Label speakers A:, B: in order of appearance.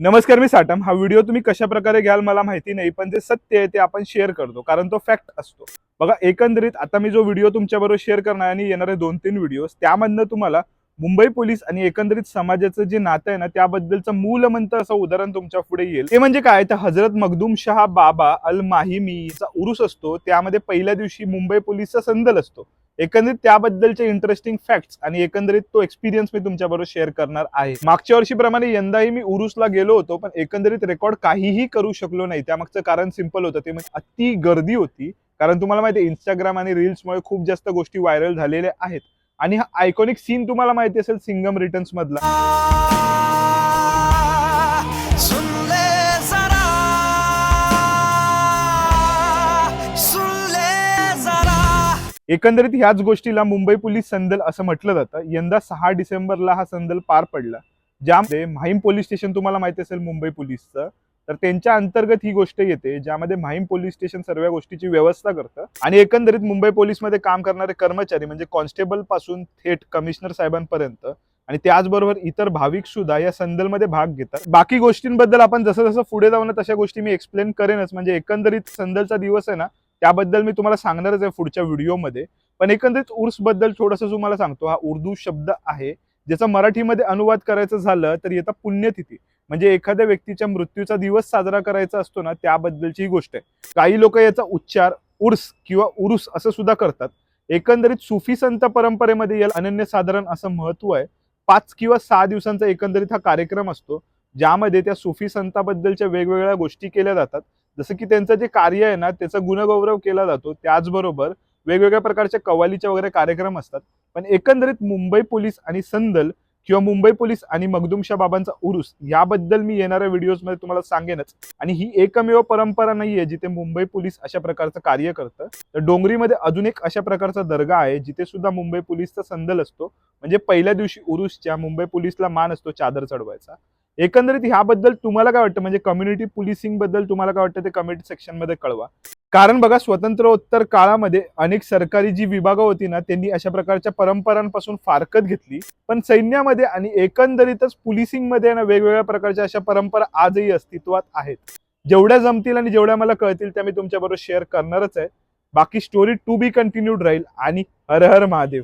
A: नमस्कार, मी साटम. हा व्हिडिओ तुम्ही कशा प्रकारे घ्याल मला माहिती नाही, पण जे सत्य आहे ते आपण शेअर करतो, कारण तो फॅक्ट असतो. बघा, एकंदरीत आता मी जो व्हिडिओ तुमच्याबरोबर शेअर करणार आहे आणि येणारे 2-3 व्हिडिओज, त्यामधनं तुम्हाला मुंबई पोलीस आणि एकंदरीत समाजाचं जे नातं आहे ना, त्याबद्दलचं मूलमंत्र असं उदाहरण तुमच्या पुढे येईल. ते म्हणजे काय, तर हजरत मखदूम शाह बाबा अल माहिमीचा उरूस असतो. त्यामध्ये पहिल्या दिवशी मुंबई पोलीसचा संदल असतो. एकंदरीत त्याबद्दलचे इंटरेस्टिंग फॅक्ट्स आणि एकंदरीत तो एक्सपिरियन्स मी तुमच्याबरोबर शेअर करणार आहे. मागच्या वर्षीप्रमाणे यंदाही मी उरुसला गेलो होतो, पण एकंदरीत रेकॉर्ड काहीही करू शकलो नाही. त्यामागचं कारण सिंपल होतं, ते म्हणजे अति गर्दी होती. कारण तुम्हाला माहिती आहे, इंस्टाग्राम आणि रील्समुळे खूप जास्त गोष्टी व्हायरल झालेल्या आहेत. आणि हा आयकॉनिक सीन तुम्हाला माहिती असेल, सिंघम रिटर्न्स मधला. एकंदरीत ह्याच गोष्टीला मुंबई पोलीस संदल असं म्हटलं जातं. यंदा 6 डिसेंबरला हा संदल पार पडला, ज्यामध्ये माहीम पोलीस स्टेशन तुम्हाला माहिती असेल मुंबई पोलीसचं, तर त्यांच्या अंतर्गत ही गोष्ट येते, ज्यामध्ये माहीम पोलीस स्टेशन सर्व गोष्टीची व्यवस्था करतं. आणि एकंदरीत मुंबई पोलीसमध्ये काम करणारे कर्मचारी म्हणजे कॉन्स्टेबल पासून थेट कमिशनर साहेबांपर्यंत आणि त्याचबरोबर इतर भाविक सुद्धा या संदलमध्ये भाग घेतात. बाकी गोष्टींबद्दल आपण जसं जसं पुढे जाऊ ना, तशा गोष्टी मी एक्सप्लेन करेनच. म्हणजे एकंदरीत संदलचा दिवस आहे ना, त्याबद्दल मी तुम्हाला सांगणारच आहे पुढच्या व्हिडिओमध्ये. पण एकंदरीत उर्स बद्दल थोडंसं तुम्हाला सांगतो. हा उर्दू शब्द आहे, ज्याचा मराठीमध्ये अनुवाद करायचं झालं तर येतं पुण्यतिथी. म्हणजे एखाद्या व्यक्तीच्या मृत्यूचा दिवस साजरा करायचा असतो ना, त्याबद्दलची ही गोष्ट आहे. काही लोक याचा उच्चार उर्स किंवा उरुस असं सुद्धा करतात. एकंदरीत सुफी संत परंपरेमध्ये याला अनन्यसाधारण असं महत्व आहे. 5 किंवा 6 दिवसांचा एकंदरीत हा कार्यक्रम असतो, ज्यामध्ये त्या सुफी संताबद्दलच्या वेगवेगळ्या गोष्टी केल्या जातात. जसं की त्यांचं जे कार्य आहे ना, त्याचा गुणगौरव केला जातो. त्याचबरोबर वेगवेगळ्या प्रकारच्या कव्वालीचे वगैरे कार्यक्रम असतात. पण एकंदरीत मुंबई पोलीस आणि संदल किंवा मुंबई पोलीस आणि मखदूमशाह बाबांचा उरूस याबद्दल मी येणाऱ्या व्हिडिओजमध्ये तुम्हाला सांगेनच. आणि ही एकमेव परंपरा नाहीये जिथे मुंबई पोलीस अशा प्रकारचं कार्य करतं. तर डोंगरीमध्ये अजून एक अशा प्रकारचा दर्गा आहे, जिथे सुद्धा मुंबई पोलीसचा संदल असतो. म्हणजे पहिल्या दिवशी उरूसच्या मुंबई पोलीसला मान असतो चादर चढवायचा. एकंदरीत ह्याबद्दल तुम्हाला काय वाटतं, म्हणजे कम्युनिटी पोलिसिंग बद्दल तुम्हाला काय वाटतं ते कमेंट सेक्शन मध्ये कळवा. कारण बघा, स्वतंत्रोत्तर काळामध्ये अनेक सरकारी जी विभागं होती ना, त्यांनी अशा प्रकारच्या परंपरांपासून फारकत घेतली. पण सैन्यामध्ये आणि एकंदरीतच पोलिसिंगमध्ये ना, वेगवेगळ्या प्रकारच्या अशा परंपरा आजही अस्तित्वात आहेत. जेवढ्या जमतील आणि जेवढ्या मला कळतील त्या मी तुमच्याबरोबर शेअर करणारच आहे. बाकी स्टोरी टू बी कंटिन्यूड राहील. आणि हर हर महादेव.